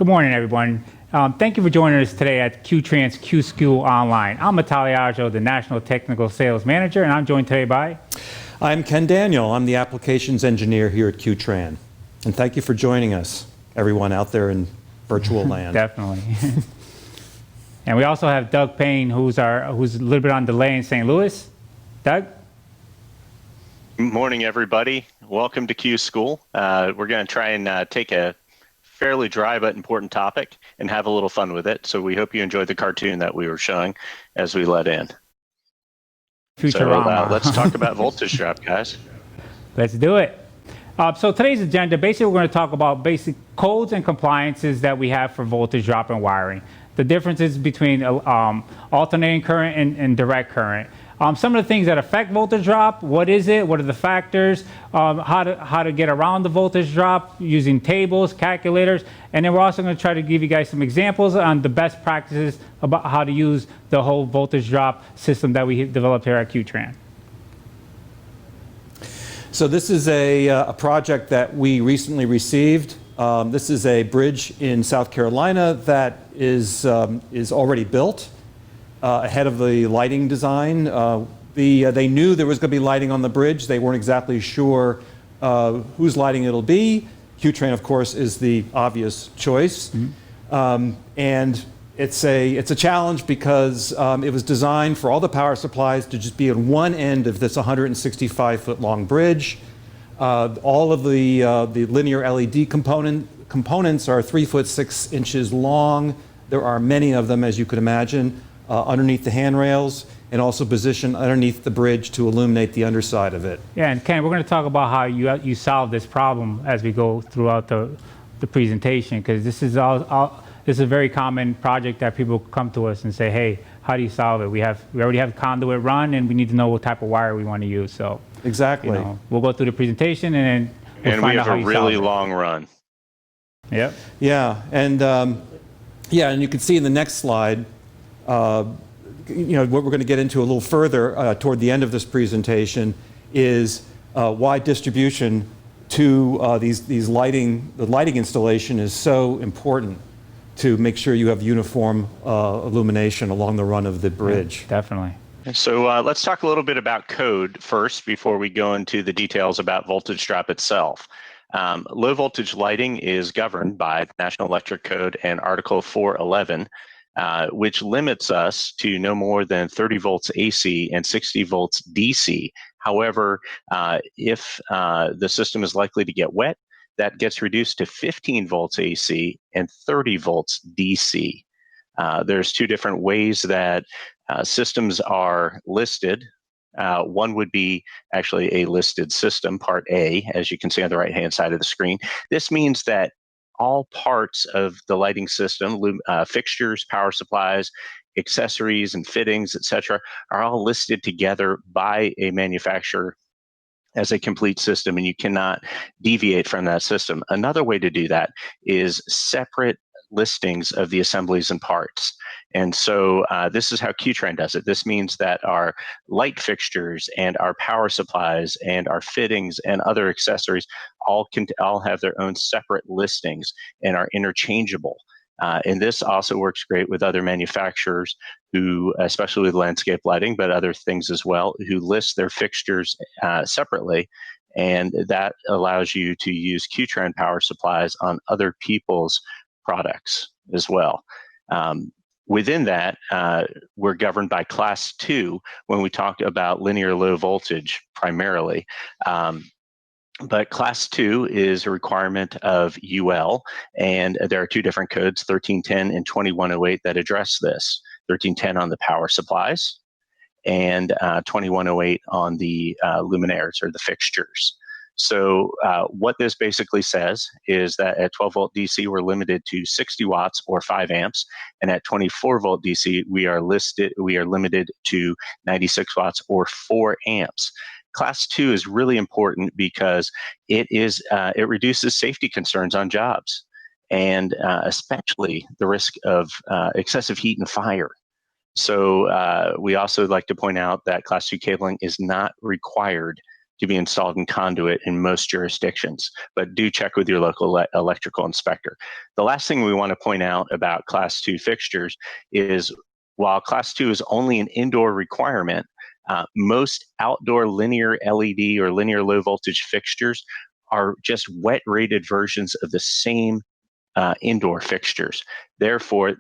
Good morning, everyone. Thank you for joining us today at QTran's Q School Online. I'm Italiaggio, the National Technical Sales Manager, and I'm joined today by... I'm Ken Daniel. I'm the Applications Engineer here at QTran. And thank you for joining us, everyone out there in virtual land. Definitely. And we also have Doug Payne, who's a little bit on delay in St. Louis. Doug? Good morning, everybody. Welcome to Q School. We're going to try and take a fairly dry but important topic and have a little fun with it. So we hope you enjoyed the cartoon that we were showing as we let in. Futurama. So let's talk about voltage drop, guys. Let's do it. So today's agenda, basically we're going to talk about basic codes and compliances that we have for voltage drop and wiring. The differences between alternating current and direct current. Some of the things that affect voltage drop, what is it, what are the factors, how to get around the voltage drop using tables, calculators, and then we're also going to try to give you guys some examples on the best practices about how to use the whole voltage drop system that we developed here at QTran. So this is a project that we recently received. This is a bridge in South Carolina that is already built. Ahead of the lighting design. They knew there was going to be lighting on the bridge. They weren't exactly sure whose lighting it'll be. QTran, of course, is the obvious choice. Mm-hmm. And it's a challenge because it was designed for all the power supplies to just be on one end of this 165-foot long bridge. All of the linear LED components are 3 foot 6 inches long. There are many of them, as you could imagine. Underneath the handrails and also positioned underneath the bridge to illuminate the underside of it. Yeah, and Ken, we're going to talk about how you solve this problem as we go throughout the presentation, because this is this is a very common project that people come to us and say, hey, how do you solve it? We already have conduit run and we need to know what type of wire we want to use. So exactly, we'll go through the prepresentation and then we'll find out how you solve it. And we have a really long run. Yep. Yeah, and you can see in the next slide. What we're going to get into a little further toward the end of this presentation is why distribution to the lighting installation is so important to make sure you have uniform illumination along the run of the bridge. Yeah, definitely. So let's talk a little bit about code first before we go into the details about voltage drop itself. Low voltage lighting is governed by National Electric Code and Article 411. Which limits us to no more than 30 volts AC and 60 volts DC. However, if the system is likely to get wet, that gets reduced to 15 volts AC and 30 volts DC. There's two different ways that systems are listed. One would be actually a listed system, Part A, as you can see on the right-hand side of the screen. This means that all parts of the lighting system, fixtures, power supplies, accessories, and fittings, etc., are all listed together by a manufacturer as a complete system, and you cannot deviate from that system. Another way to do that is separate listings of the assemblies and parts. And so this is how QTran does it. This means that our light fixtures and our power supplies and our fittings and other accessories all have their own separate listings and are interchangeable. And this also works great with other manufacturers who, especially with landscape lighting, but other things as well, who list their fixtures separately. And that allows you to use QTran power supplies on other people's products as well. Within that, we're governed by Class 2 when we talk about linear low voltage primarily. But Class 2 is a requirement of UL, and there are two different codes, 1310 and 2108, that address this. 1310 on the power supplies and 2108 on the luminaires or the fixtures. So what this basically says is that at 12 volt DC, we're limited to 60 watts or 5 amps. And at 24 volt DC, we are limited to 96 watts or 4 amps. Class 2 is really important because it reduces safety concerns on jobs, and especially the risk of excessive heat and fire. So we also like to point out that Class 2 cabling is not required to be installed in conduit in most jurisdictions, but do check with your local electrical inspector. The last thing we want to point out about Class 2 fixtures is while Class 2 is only an indoor requirement, most outdoor linear LED or linear low voltage fixtures are just wet rated versions of the same indoor fixtures. Therefore,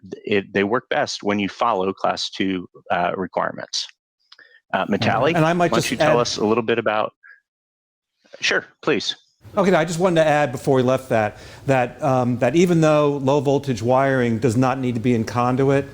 they work best when you follow Class 2 requirements. Mitali, And I might why just don't you tell add- us a little bit about... Sure, please. Okay, I just wanted to add before we left that even though low voltage wiring does not need to be in conduit,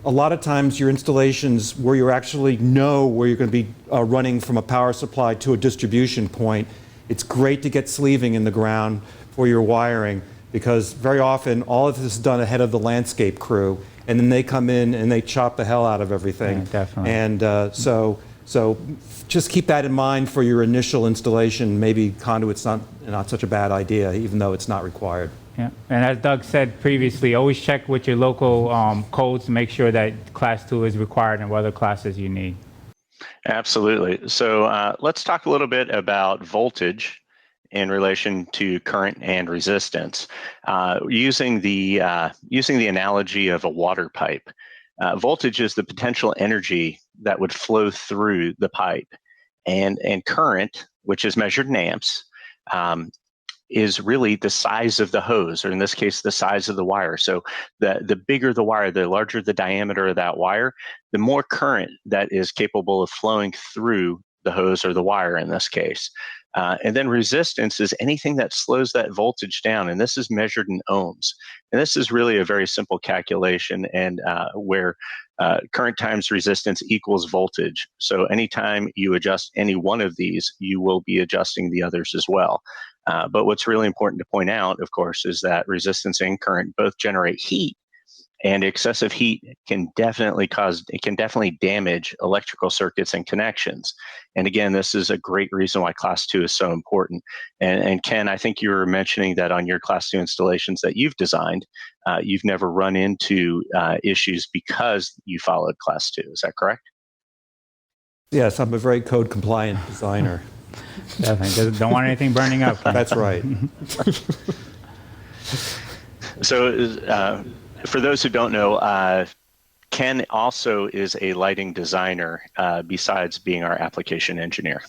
a lot of times your installations where you actually know where you're going to be running from a power supply to a distribution point, it's great to get sleeving in the ground for your wiring, because very often all of this is done ahead of the landscape crew, and then they come in and they chop the hell out of everything. Yeah, definitely. And so just keep that in mind for your initial installation. Maybe conduit's not such a bad idea, even though it's not required. Yeah, and as Doug said previously, always check with your local codes to make sure that Class 2 is required and what other classes you need. Absolutely. So let's talk a little bit about voltage in relation to current and resistance. Using the analogy of a water pipe, voltage is the potential energy that would flow through the pipe, and current, which is measured in amps, is really the size of the hose, or in this case, the size of the wire. So the bigger the wire, the larger the diameter of that wire, the more current that is capable of flowing through the hose or the wire in this case. And then resistance is anything that slows that voltage down, and this is measured in ohms. And this is really a very simple calculation, and where current times resistance equals voltage. So anytime you adjust any one of these, you will be adjusting the others as well. But what's really important to point out, of course, is that resistance and current both generate heat, and excessive heat can definitely damage electrical circuits and connections. And again, this is a great reason why Class 2 is so important. And Ken, I think you were mentioning that on your Class 2 installations that you've designed, you've never run into issues because you followed Class 2. Is that correct? Yes, I'm a very code compliant designer. Definitely. Don't want anything burning up. That's right. So for those who don't know, Ken also is a lighting designer besides being our application engineer.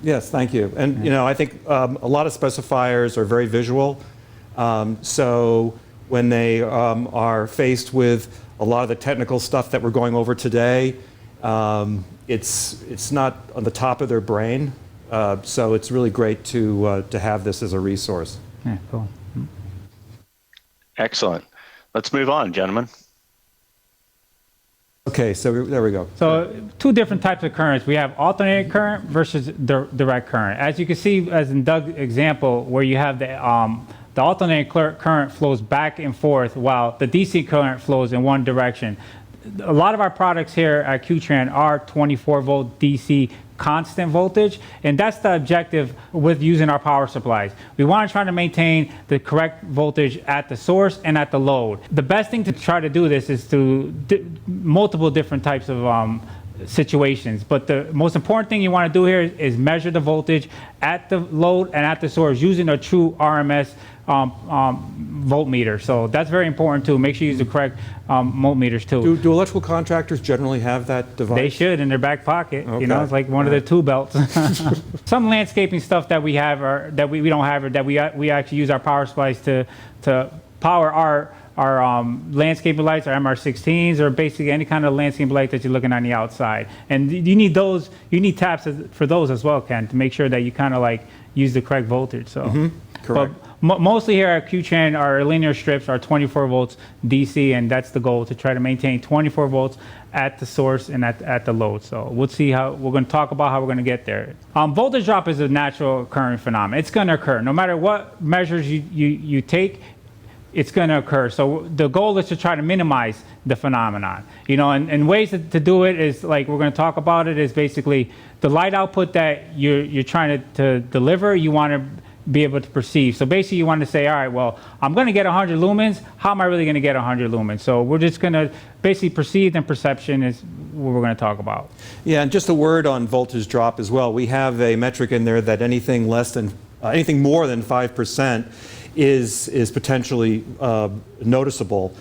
Yes, thank you. And I think a lot of specifiers are very visual. So when they are faced with a lot of the technical stuff that we're going over today, it's not on the top of their brain. So it's really great to have this as a resource. Yeah, cool. Excellent. Let's move on, gentlemen. Okay, so there we go. So two different types of currents. We have alternating current versus direct current. As you can see, as in Doug's example, where you have the alternating current flows back and forth while the DC current flows in one direction. A lot of our products here at QTran are 24-volt DC constant voltage, and that's the objective with using our power supplies. We want to try to maintain the correct voltage at the source and at the load. The best thing to try to do this is to multiple different types of situations, but the most important thing you want to do here is measure the voltage at the load and at the source using a true RMS voltmeter. So that's very important too. Make sure you use the correct voltmeters too. Do electrical contractors generally have that device? They should in their back pocket. Okay. You know, it's like one of the two belts. Some landscaping stuff that we have or that we don't have, or that we actually use our power supplies to power our landscaping lights, our MR16s, or basically any kind of landscape light that you're looking on the outside. And you need those. You need taps for those as well, Ken, to make sure that you kind of like use the correct voltage. So, correct. But mostly here at QTran, our linear strips are 24 volts DC, and that's the goal, to try to maintain 24 volts at the source and at the load. So we'll see how we're going to talk about how we're going to get there. Voltage drop is a natural occurring phenomenon. It's going to occur no matter what measures you take. It's going to occur. So the goal is to try to minimize the phenomenon. You know, and ways to do it is, like we're going to talk about it, is basically the light output that you're trying to deliver. You want to be able to perceive. So basically you want to say, all right, well, I'm going to get 100 lumens. How am I really going to get 100 lumens? So we're just going to basically perceived and perception is what we're going to talk about. Yeah, and just a word on voltage drop as well. We have a metric in there that anything more than 5% is potentially noticeable.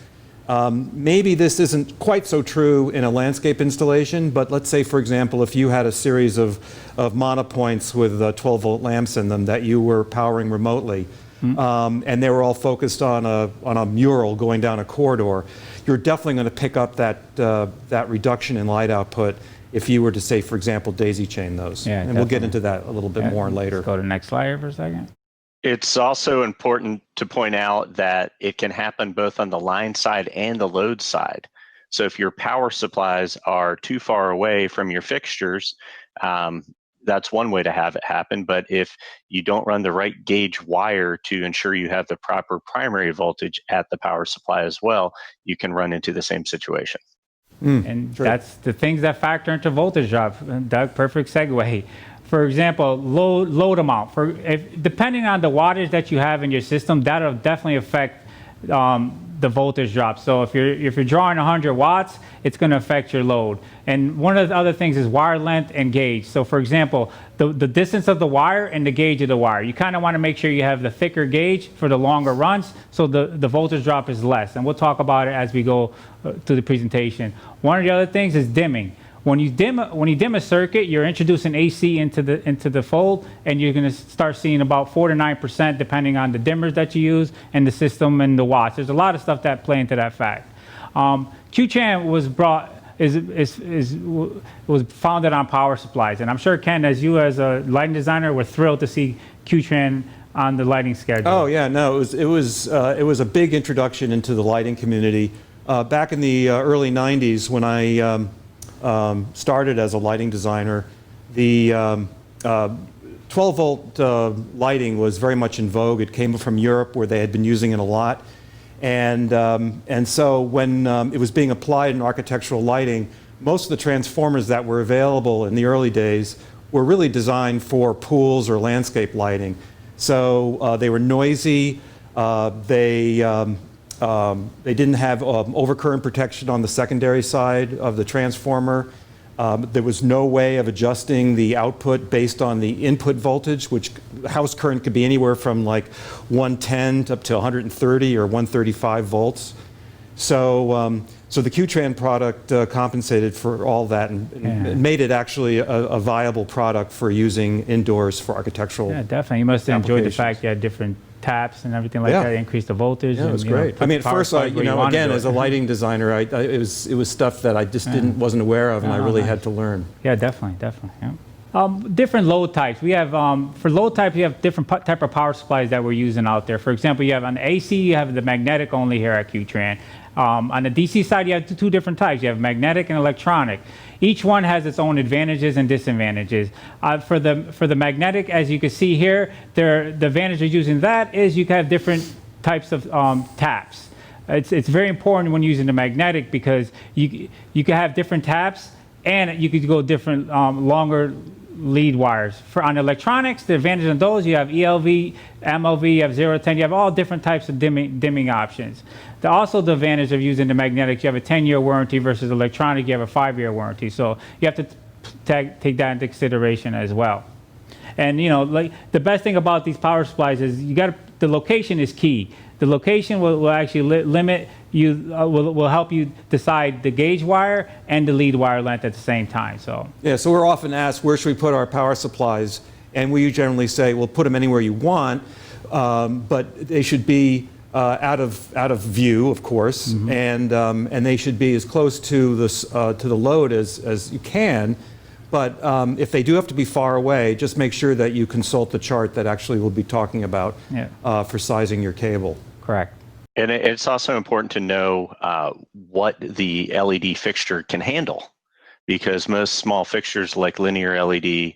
Maybe this isn't quite so true in a landscape installation, but let's say, for example, if you had a series of monopoints with 12-volt lamps in them that you were powering remotely, and they were all focused on a mural going down a corridor, you're definitely going to pick up that reduction in light output if you were to, say, for example, daisy chain those. Yeah, and definitely. we'll get into that a little bit more later. Let's go to the next slide here for a second. It's also important to point out that it can happen both on the line side and the load side. So if your power supplies are too far away from your fixtures, that's one way to have it happen. But if you don't run the right gauge wire to ensure you have the proper primary voltage at the power supply as well, you can run into the same situation. And Sure. that's the things that factor into voltage drop. Doug, perfect segue. For example, load amount. Depending on the wattage that you have in your system, that'll definitely affect the voltage drop. So if you're drawing 100 watts, it's going to affect your load. And one of the other things is wire length and gauge. So for example, the distance of the wire and the gauge of the wire. You kind of want to make sure you have the thicker gauge for the longer runs, so the voltage drop is less. And we'll talk about it as we go through the presentation. One of the other things is dimming. When you dim a circuit, you're introducing AC into the fold, and you're going to start seeing about 4 to 9%, depending on the dimmers that you use and the system and the watts. There's a lot of stuff that play into that fact. QTL was founded on power supplies, and I'm sure, Ken, as a lighting designer, were thrilled to see QTL on the lighting schedule. Oh yeah, no, it was a big introduction into the lighting community back in the early '90s when I started as a lighting designer. The 12-volt lighting was very much in vogue. It came from Europe, where they had been using it a lot, and so when it was being applied in architectural lighting, most of the transformers that were available in the early days were really designed for pools or landscape lighting. So they were noisy. They didn't have overcurrent protection on the secondary side of the transformer. There was no way of adjusting the output based on the input voltage, which house current could be anywhere from like 110 up to 130 or 135 volts. So the QTL product compensated for all that and made it actually a viable product for using indoors for architectural. Yeah, definitely. You must have enjoyed the applications. fact you had different taps and everything like that, increase the voltage. Yeah, it was and, great. I mean, at first, again, as a lighting designer, it was stuff that I just wasn't aware of, and I really had to learn. Yeah, definitely. Yeah. Different load types. We have, for load types, we have different type of power supplies that we're using out there. For example, you have on the AC, you have the magnetic only here at QTL. On the DC side, you have two different types. You have magnetic and electronic. Each one has its own advantages and disadvantages. For the magnetic, as you can see here, the advantage of using that is you can have different types of taps. It's very important when using the magnetic, because you can have different taps, and you could go different longer lead wires. On electronics, the advantage of those, you have ELV, MLV, you have 0 to 10, you have all different types of dimming options. Also, the advantage of using the magnetic, you have a 10-year warranty versus electronic, you have a 5-year warranty. So you have to take that into consideration as well. And like the best thing about these power supplies is the location is key. The location will actually limit you, will help you decide the gauge wire and the lead wire length at the same time. So we're often asked, where should we put our power supplies? And we generally say, well, put them anywhere you want, but they should be out of view, of course, and they should be as close to the load as you can. But if they do have to be far away, just make sure that you consult the chart that actually we'll be talking about for sizing your cable. correct. And it's also important to know what the LED fixture can handle, because most small fixtures like linear LED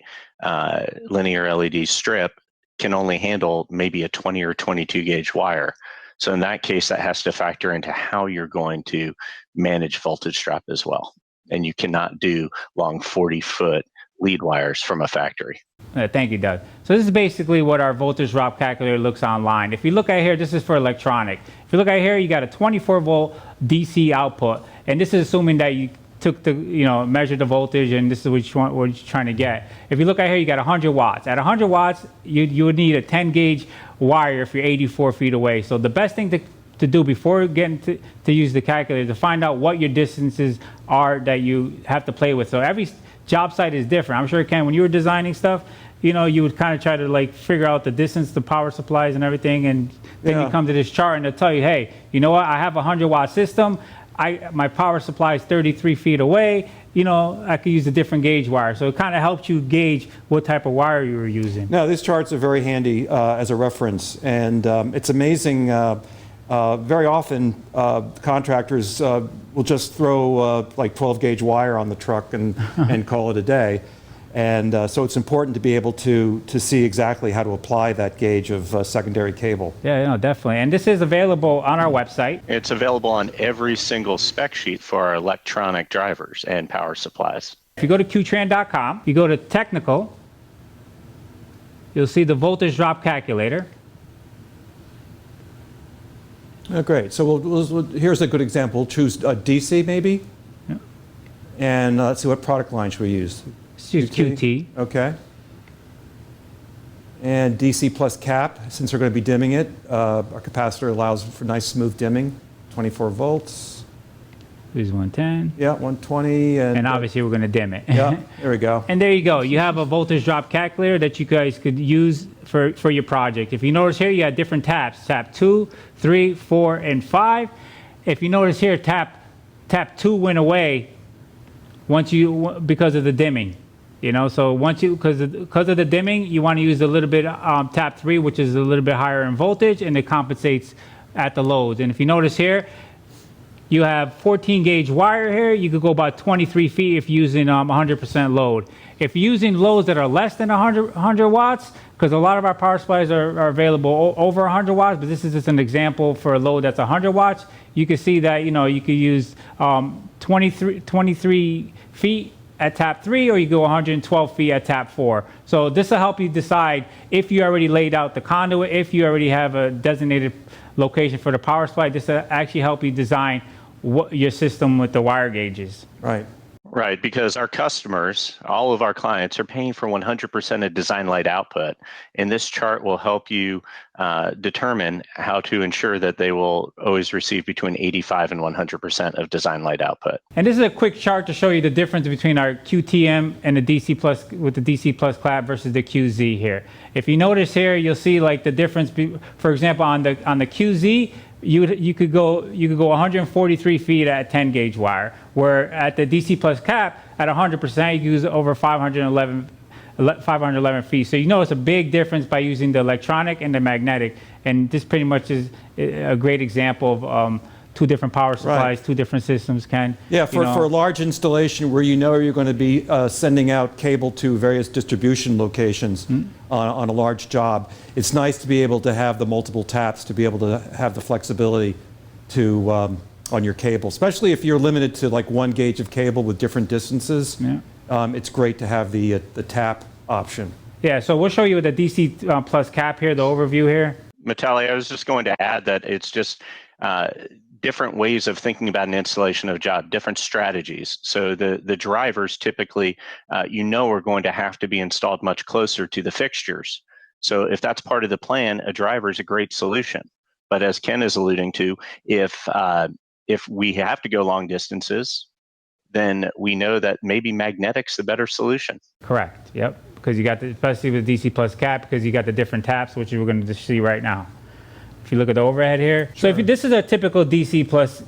strip can only handle maybe a 20 or 22 gauge wire. So in that case, that has to factor into how you're going to manage voltage drop as well. And you cannot do long 40-foot lead wires from a factory. Thank you, Doug. So this is basically what our voltage drop calculator looks online. If you look at here, this is for electronic. If you look at here, you got a 24 volt DC output, and this is assuming that you took the, measured the voltage, and this is what you're trying to get. If you look at here, you got 100 watts. At 100 watts, you would need a 10 gauge wire if you're 84 feet away. So the best thing to do before getting to use the calculator is to find out what your distances are that you have to play with. So every job site is different. I'm sure, Ken, when you were designing stuff, you would kind of try to like figure out the distance, the power supplies and everything, and then you come to this chart and they'll tell you, hey, you know what, I have a 100-watt system, my power supply is 33 feet away, I could use a different gauge wire. So it kind of helps you gauge what type of wire you were using. Now, these charts are very handy as a reference, and it's amazing. Very often, contractors will just throw like 12-gauge wire on the truck and call it a day. And so it's important to be able to see exactly how to apply that gauge of secondary cable. Yeah, definitely. And this is available on our website. It's available on every single spec sheet for our electronic drivers and power supplies. If you go to qtran.com, you go to technical, you'll see the voltage drop calculator. Oh, great. So here's a good example. We'll choose DC maybe. Yeah. And let's see, what product line should we use? Let's use QT. Okay. And DC plus cap, since we're going to be dimming it, our capacitor allows for nice smooth dimming, 24 volts. Use 110. Yeah, 120. And obviously we're going to dim it. Yeah, there we go. And there you go. You have a voltage drop calculator that you guys could use for your project. If you notice here, you have different taps. Tap 2, 3, 4, and 5. If you notice here, tap 2 went away because of the dimming. So because of the dimming, you want to use a little bit tap 3, which is a little bit higher in voltage, and it compensates at the loads. And if you notice here, you have 14 gauge wire here. You could go about 23 feet if you're using 100% load. If you're using loads that are less than 100 watts, because a lot of our power supplies are available over 100 watts, but this is just an example for a load that's 100 watts, you can see that, you could use 23 feet at tap 3, or you go 112 feet at tap 4. So this will help you decide if you already laid out the conduit, if you already have a designated location for the power supply. This will actually help you design your system with the wire gauges. Right. Right, because our customers, all of our clients, are paying for 100% of design light output. And this chart will help you determine how to ensure that they will always receive between 85 and 100% of design light output. And this is a quick chart to show you the difference between our QTM and the DC plus with the DC plus clap versus the QZ here. If you notice here, you'll see like the difference. For example, on the QZ, you could go 143 feet at 10 gauge wire, where at the DC plus cap at 100% you use over 511 feet. So it's a big difference by using the electronic and the magnetic, and this pretty much is a great example of two different power supplies, two different systems. Yeah, for a large installation where you're going to be sending out cable to various distribution locations on a large job, it's nice to be able to have the multiple taps, to be able to have the flexibility to on your cable, especially if you're limited to like one gauge of cable with different distances. Yeah. It's great to have the tap option. Yeah, so we'll show you the DC plus cap here, the overview here. Matali, I was just going to add that it's just different ways of thinking about an installation of a job, different strategies. So the drivers typically, are going to have to be installed much closer to the fixtures. So if that's part of the plan, a driver is a great solution. But as Ken is alluding to, if we have to go long distances, then we know that maybe magnetic's the better solution. Correct. Yep. Because you got especially with DC plus cap, because you got the different taps, which we're going to see right now. If you look at the overhead here. Sure. So this is a typical DC plus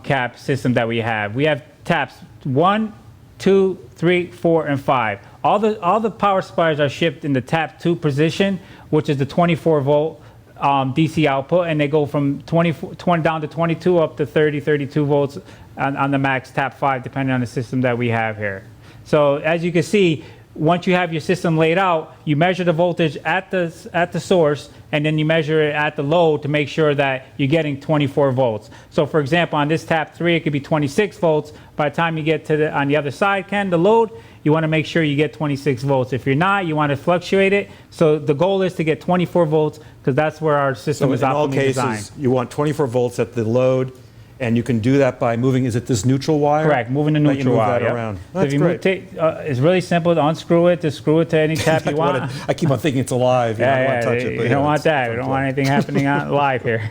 cap system that we have. We have taps 1, 2, 3, 4, and 5. All the power supplies are shipped in the tap 2 position, which is the 24 volt DC output, and they go from 20 down to 22 up to 30, 32 volts on the max tap 5, depending on the system that we have here. So as you can see, once you have your system laid out, you measure the voltage at the source, and then you measure it at the load to make sure that you're getting 24 volts. So for example, on this tap 3, it could be 26 volts. By the time you get to on the other side, Ken, the load, you want to make sure you get 26 volts. If you're not, you want to fluctuate it. So the goal is to get 24 volts because that's where our system So is in all optimally cases, designed. you want 24 volts at the load, and you can do that by moving, is it this neutral wire? Correct, moving the Let you neutral move wire. that Yep. around. So That's if you great. it's really simple to unscrew it, to screw it to any tap you want. I keep on thinking it's alive. You know, I don't want to touch it. But you yeah, don't want it's that. We don't want anything happening on live here.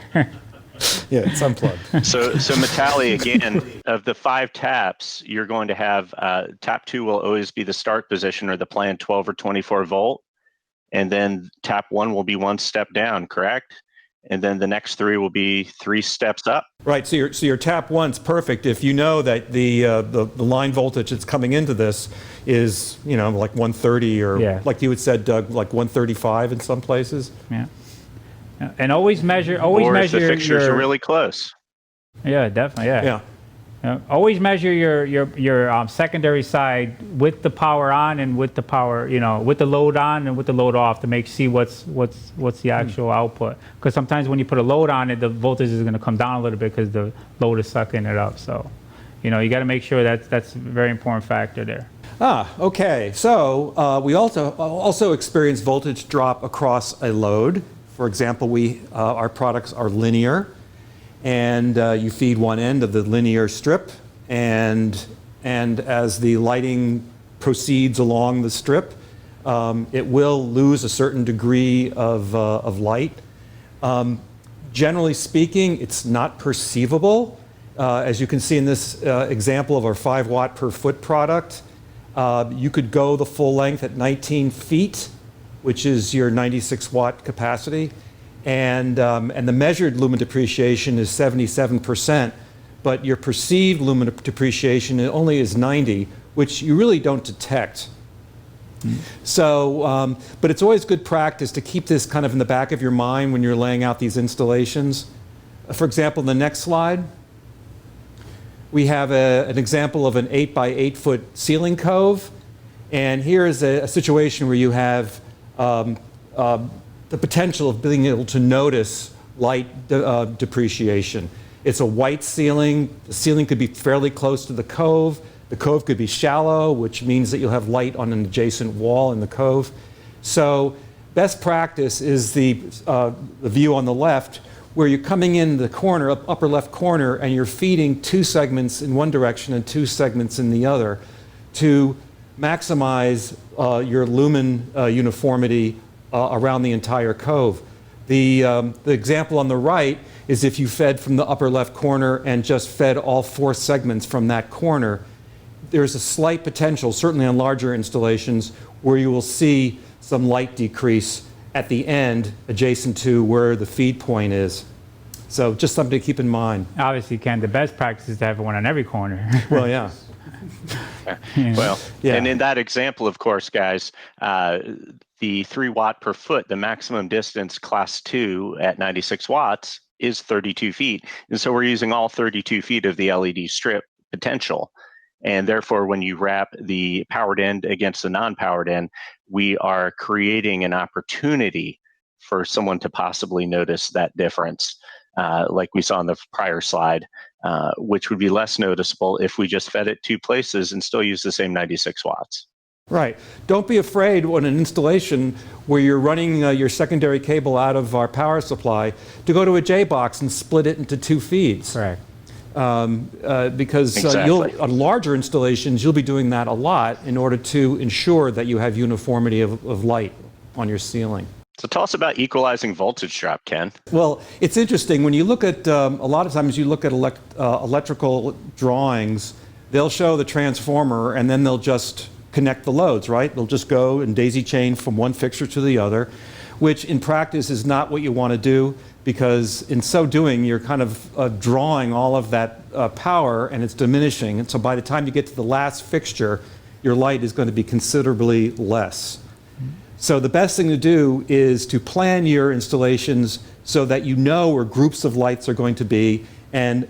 Yeah, it's unplugged. So Matali, again, of the 5 taps, you're going to have tap 2 will always be the start position or the planned 12 or 24 volt. And then tap 1 will be 1 step down, correct? And then the next 3 will be 3 steps up. Right. So your tap 1's perfect if you know that the line voltage that's coming into this is, you know, like 130 or Yeah. like you had said, Doug, like 135 in some places. Yeah. And always measure. Or if the fixtures are really close. Yeah, definitely. Yeah. Yeah. Always measure your secondary side with the power on and with the power, you know, with the load on and with the load off to see what's the actual output. Because sometimes when you put a load on it, the voltage is going to come down a little bit because the load is sucking it up. So, you know, you got to make sure that's a very important factor there. Okay. So we also experience voltage drop across a load. For example, our products are linear. And you feed one end of the linear strip, and as the lighting proceeds along the strip, it will lose a certain degree of light. Generally speaking, it's not perceivable. As you can see in this example of our 5 watt per foot product, you could go the full length at 19 feet, which is your 96 watt capacity. And the measured lumen depreciation is 77%, but your perceived lumen depreciation only is 90, which you really don't detect. So, but it's always good practice to keep this kind of in the back of your mind when you're laying out these installations. For example, the next slide, we have an example of an 8 by 8 foot ceiling cove. And here is a situation where you have the potential of being able to notice light depreciation. It's a white ceiling. The ceiling could be fairly close to the cove. The cove could be shallow, which means that you'll have light on an adjacent wall in the cove. So best practice is the view on the left, where you're coming in the corner, upper left corner, and you're feeding 2 segments in one direction and 2 segments in the other to maximize your lumen uniformity around the entire cove. The example on the right is if you fed from the upper left corner and just fed all 4 segments from that corner, there's a slight potential, certainly on larger installations, where you will see some light decrease at the end adjacent to where the feed point is. So just something to keep in mind. Obviously, Ken, the best practice is to have one on every corner. Well, yeah. Well, Yeah. and in that example, of course, guys, the 3 watt per foot, the maximum distance class 2 at 96 watts is 32 feet. And so we're using all 32 feet of the LED strip potential. And therefore, when you wrap the powered end against the non-powered end, we are creating an opportunity for someone to possibly notice that difference, like we saw in the prior slide, which would be less noticeable if we just fed it 2 places and still use the same 96 watts. Right. Don't be afraid on an installation where you're running your secondary cable out of our power supply to go to a J-box and split it into 2 feeds. Correct. Because Exactly. on larger installations, you'll be doing that a lot in order to ensure that you have uniformity of light on your ceiling. So tell us about equalizing voltage drop, Ken. Well, it's interesting. When you look at, a lot of times you look at electrical drawings, they'll show the transformer and then they'll just connect the loads, right? They'll just go and daisy chain from one fixture to the other, which in practice is not what you want to do, because in so doing, you're kind of drawing all of that power and it's diminishing. And so by the time you get to the last fixture, your light is going to be considerably less. So the best thing to do is to plan your installations so that you know where groups of lights are going to be, and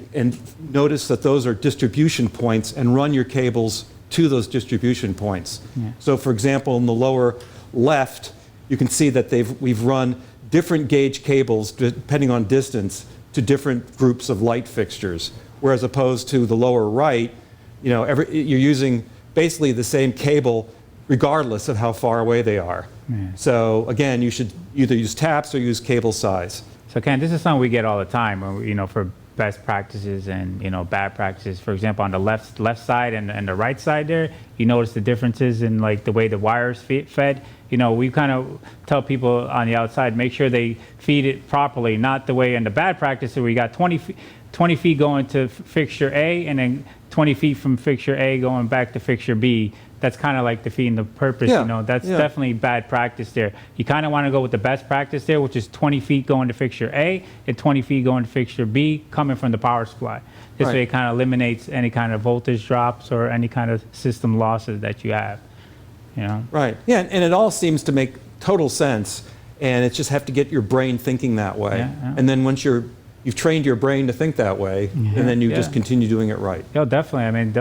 notice that those are distribution points, and run your cables to those distribution points. Yeah. So for example, in the lower left, you can see that we've run different gauge cables depending on distance to different groups of light fixtures, whereas opposed to the lower right, you're using basically the same cable regardless of how far away they are. Yeah. So again, you should either use taps or use cable size. So Ken, this is something we get all the time, for best practices and bad practices. For example, on the left side and the right side there, you notice the differences in like the way the wires fed. We kind of tell people on the outside, make sure they feed it properly, not the way in the bad practice where you got 20 feet going to fixture A and then 20 feet from fixture A going back to fixture B. That's kind of like defeating the purpose. Yeah, That's yeah. definitely bad practice there. You kind of want to go with the best practice there, which is 20 feet going to fixture A and 20 feet going to fixture B coming from the power supply. This Right. way it kind of eliminates any kind of voltage drops or any kind of system losses that you have. Right. Yeah, and it all seems to make total sense, and it's just have to get your brain thinking that way. Yeah. And then once you've trained your brain to think that way, and then you just continue doing it right. Yeah, definitely. I mean,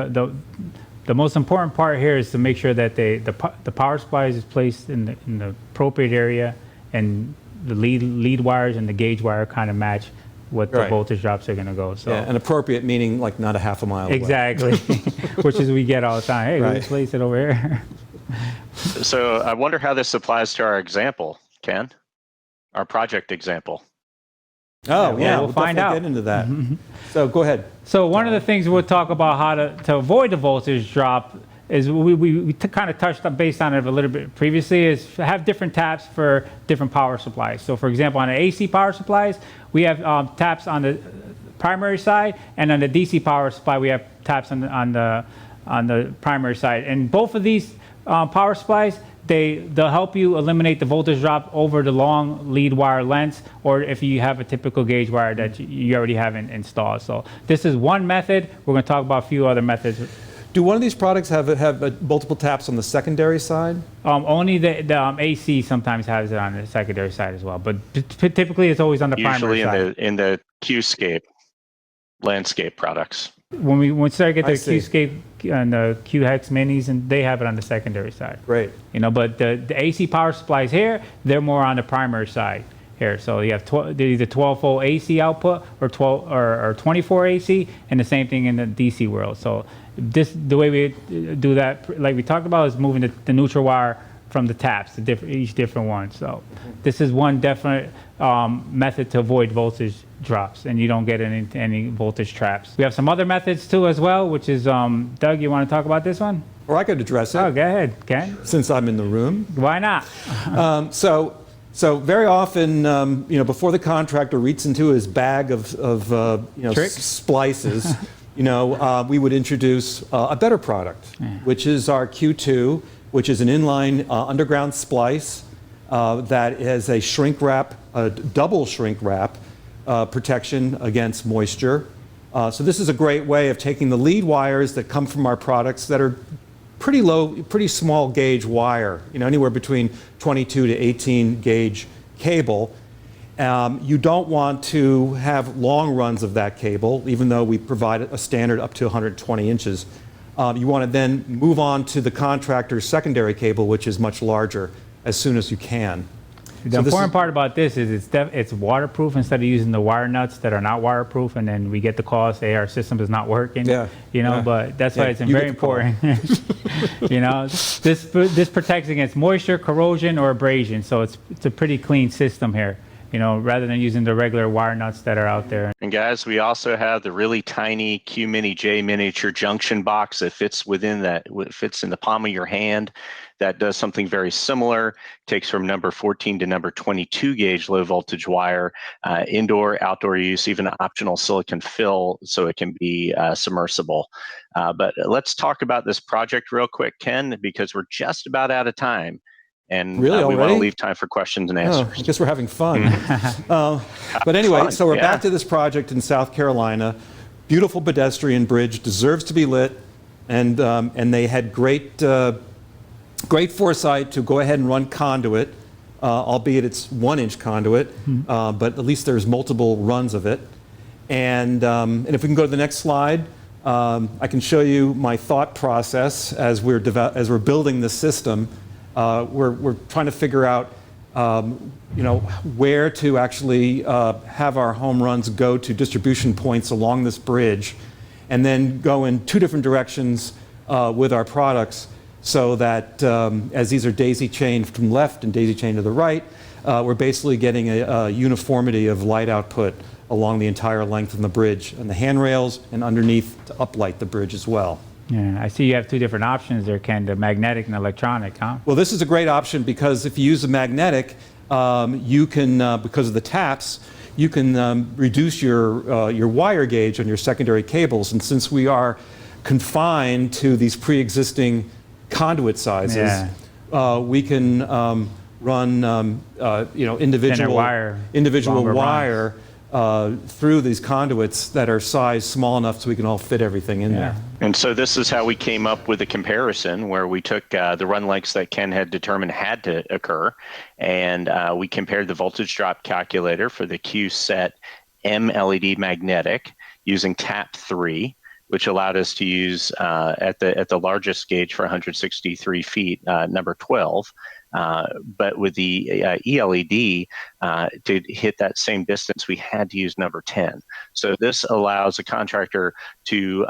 the most important part here is to make sure that the power supply is placed in the appropriate area, and the lead wires and the gauge wire kind of match what the Right. voltage drops are going to go. So Yeah, and appropriate meaning like not a half a mile away. exactly, which is we get all the time. Hey, Right. we place it over here. So I wonder how this applies to our example, Ken, our project example. Oh, Yeah, yeah, we'll find definitely out. get into that. So go ahead. So one of the things we'll talk about how to avoid the voltage drop is we kind of touched on based on it a little bit previously, is have different taps for different power supplies. So for example, on the AC power supplies, we have taps on the primary side, and on the DC power supply, we have taps on the primary side. And both of these power supplies, they'll help you eliminate the voltage drop over the long lead wire lengths, or if you have a typical gauge wire that you already have installed. So this is one method. We're going to talk about a few other methods. Do one of these products have multiple taps on the secondary side? Only the AC sometimes has it on the secondary side as well, but typically it's always on the primary side. Usually in the Qscape landscape products. When we start to get I the see. Qscape and the Qhex minis, and they have it on the secondary side. Great. But the AC power supplies here, they're more on the primary side here. So you have they're either 12-volt AC output or 24 AC, and the same thing in the DC world. So the way we do that, like we talked about, is moving the neutral wire from the taps to each different one. So this is one definite method to avoid voltage drops, and you don't get any voltage traps. We have some other methods too as well, which is Doug, you want to talk about this one? Or I could address it, Oh, go ahead, Ken. since I'm in the room. Why not? So very often, before the contractor reaches into his bag of Tricks? splices, we would introduce a better product, which is our Q2, which is an inline underground splice that has a shrink wrap, a double shrink wrap protection against moisture. So this is a great way of taking the lead wires that come from our products that are pretty low, pretty small gauge wire, anywhere between 22 to 18 gauge cable. You don't want to have long runs of that cable, even though we provide a standard up to 120 inches. You want to then move on to the contractor's secondary cable, which is much larger, as soon as you can. The important part about this is it's waterproof instead of using the wire nuts that are not waterproof, and then we get the call, say our system is not working. Yeah. Yeah. But that's why Yeah, it's you very get the call. important. This protects against moisture, corrosion, or abrasion. So it's a pretty clean system here. Rather than using the regular wire nuts that are out there. And guys, we also have the really tiny Q Mini J miniature junction box that fits in the palm of your hand. That does something very similar. Takes from number 14 to number 22 gauge low voltage wire, indoor, outdoor use, even optional silicon fill, so it can be submersible. But let's talk about this project real quick, Ken, because we're just about out of time. And Really, we want to already? leave time for questions and Oh, answers. I guess we're having fun. But anyway, Fun, so we're yeah. back to this project in South Carolina. Beautiful pedestrian bridge, deserves to be lit, and they had great foresight to go ahead and run conduit, albeit it's 1-inch conduit, but at least there's multiple runs of it. And if we can go to the next slide, I can show you my thought process as we're building the system. We're trying to figure out where to actually have our home runs go to distribution points along this bridge, and then go in two different directions with our products, so that as these are daisy chained from left and daisy chained to the right, we're basically getting a uniformity of light output along the entire length of the bridge, and the handrails and underneath to uplight the bridge as well. Yeah, I see you have two different options there, Ken, the magnetic and electronic, huh? Well, this is a great option because if you use the magnetic, you can, because of the taps, you can reduce your wire gauge on your secondary cables. And since we are confined to these pre-existing conduit sizes, we can run individual longer wire through these conduits that are sized small enough so we can all fit everything in there. And so this is how we came up with a comparison where we took the run lengths that Ken had determined had to occur, and we compared the voltage drop calculator for the QSET M-LED magnetic using tap 3, which allowed us to use at the largest gauge for 163 feet, number 12. But with the ELED, to hit that same distance, we had to use number 10. So this allows a contractor to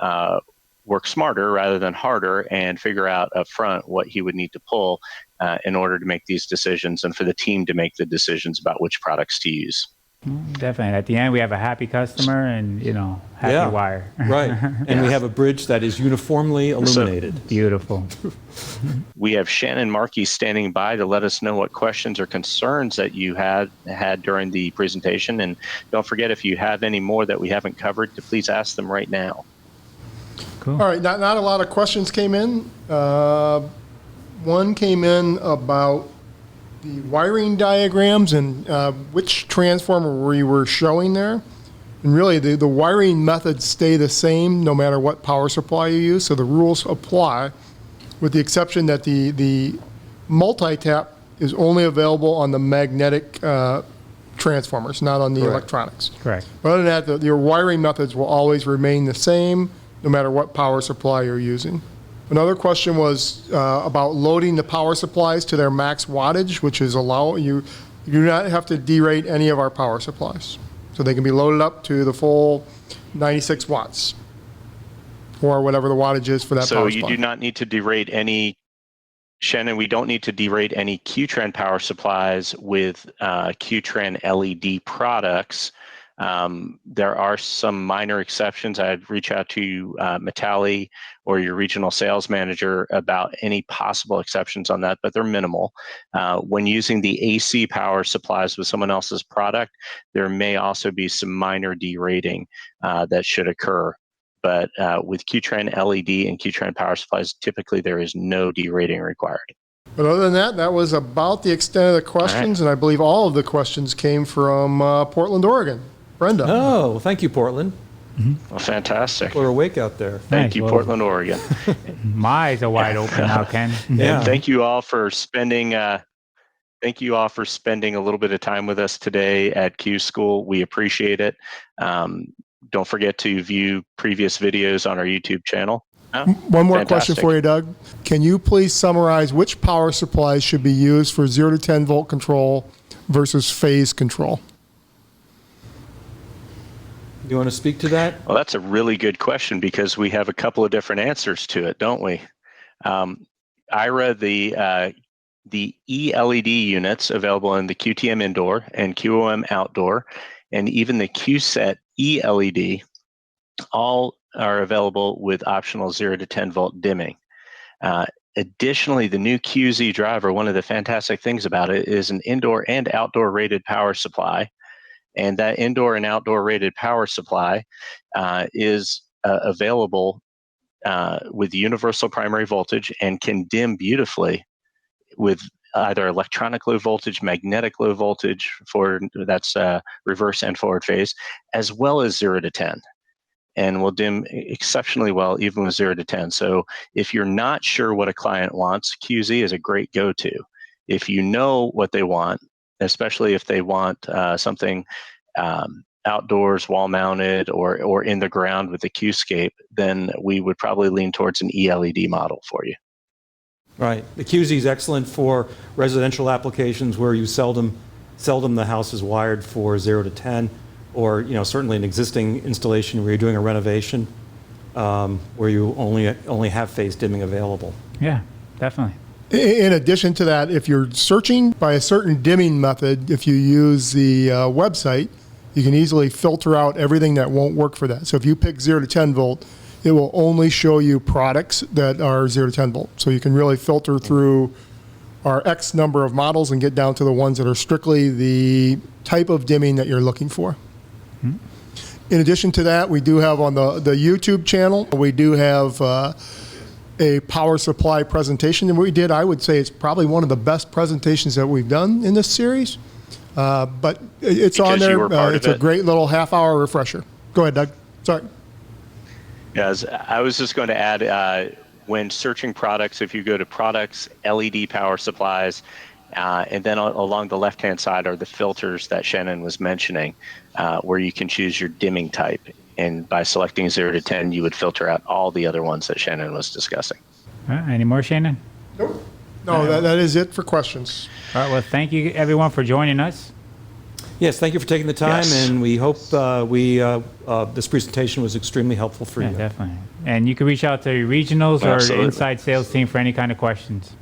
work smarter rather than harder and figure out up front what he would need to pull in order to make these decisions, and for the team to make the decisions about which products to use. Definitely. At the end, we have a happy customer and, happy wire. Right. And we have a bridge that is uniformly illuminated. Beautiful. We have Shannon Markey standing by to let us know what questions or concerns that you had during the presentation. And don't forget, if you have any more that we haven't covered, to please ask them right now. Cool. All right, not a lot of questions came in. One came in about the wiring diagrams and which transformer we were showing there. And really, the wiring methods stay the same no matter what power supply you use, so the rules apply, with the exception that the multi-tap is only available on the magnetic transformers, not on the electronics. Correct. But other than that, your wiring methods will always remain the same no matter what power supply you're using. Another question was about loading the power supplies to their max wattage, which is you do not have to derate any of our power supplies. So they can be loaded up to the full 96 watts or whatever the wattage is for that power supply. So you do not need to derate any, Shannon, we don't need to derate any QTRAN power supplies with QTRAN LED products. There are some minor exceptions. I'd reach out to Metalli or your regional sales manager about any possible exceptions on that, but they're minimal. When using the AC power supplies with someone else's product, there may also be some minor derating that should occur. But with QTRAN LED and QTRAN power supplies, typically there is no derating required. But other than that, that was about the extent of the questions, and I believe all of the questions came from Portland, Oregon. Brenda. Oh, thank you, Portland. Well, fantastic. We're awake out there. Thank you, Portland, Oregon. My eyes are wide open now, Ken. Yeah. And thank you all for spending a little bit of time with us today at Q School. We appreciate it. Don't forget to view previous videos on our YouTube channel. One more question for you, Doug. Can you please summarize which power supplies should be used for 0 to 10 volt control versus phase control? You want to speak to that? Well, that's a really good question because we have a couple of different answers to it, don't we? Ira, the ELED units available in the QTM indoor and QOM outdoor, and even the QSET ELED, all are available with optional 0 to 10 volt dimming. Additionally, the new QZ driver, one of the fantastic things about it is an indoor and outdoor rated power supply. And that indoor and outdoor rated power supply is available with universal primary voltage and can dim beautifully with either electronic low voltage, magnetic low voltage, that's reverse and forward phase, as well as 0 to 10. And will dim exceptionally well even with 0 to 10. So if you're not sure what a client wants, QZ is a great go-to. If you know what they want, especially if they want something outdoors, wall mounted, or in the ground with a Qscape, then we would probably lean towards an ELED model for you. Right. The QZ is excellent for residential applications where you seldom the house is wired for 0 to 10, or certainly an existing installation where you're doing a renovation, where you only have phase dimming available. Yeah, definitely. In addition to that, if you're searching by a certain dimming method, if you use the website, you can easily filter out everything that won't work for that. So if you pick 0 to 10 volt, it will only show you products that are 0 to 10 volt. So you can really filter through our X number of models and get down to the ones that are strictly the type of dimming that you're looking for. In addition to that, we do have on the YouTube channel, we do have a power supply presentation that we did. I would say it's probably one of the best presentations that we've done in this series. But it's Because on there. you were part of It's a it. great little half-hour refresher. Go ahead, Doug. Sorry. Yes, I was just going to add, when searching products, if you go to products, LED power supplies, and then along the left-hand side are the filters that Shannon was mentioning, where you can choose your dimming type. And by selecting 0 to 10, you would filter out all the other ones that Shannon was discussing. Any more, Shannon? Nope. No, that is it for questions. All right, well, thank you, everyone, for joining us. Yes, thank you for taking the time, Yes. and we hope this presentation was extremely helpful for Yeah, you. definitely. And you can reach out to your regionals or Absolutely. inside sales team for any kind of questions.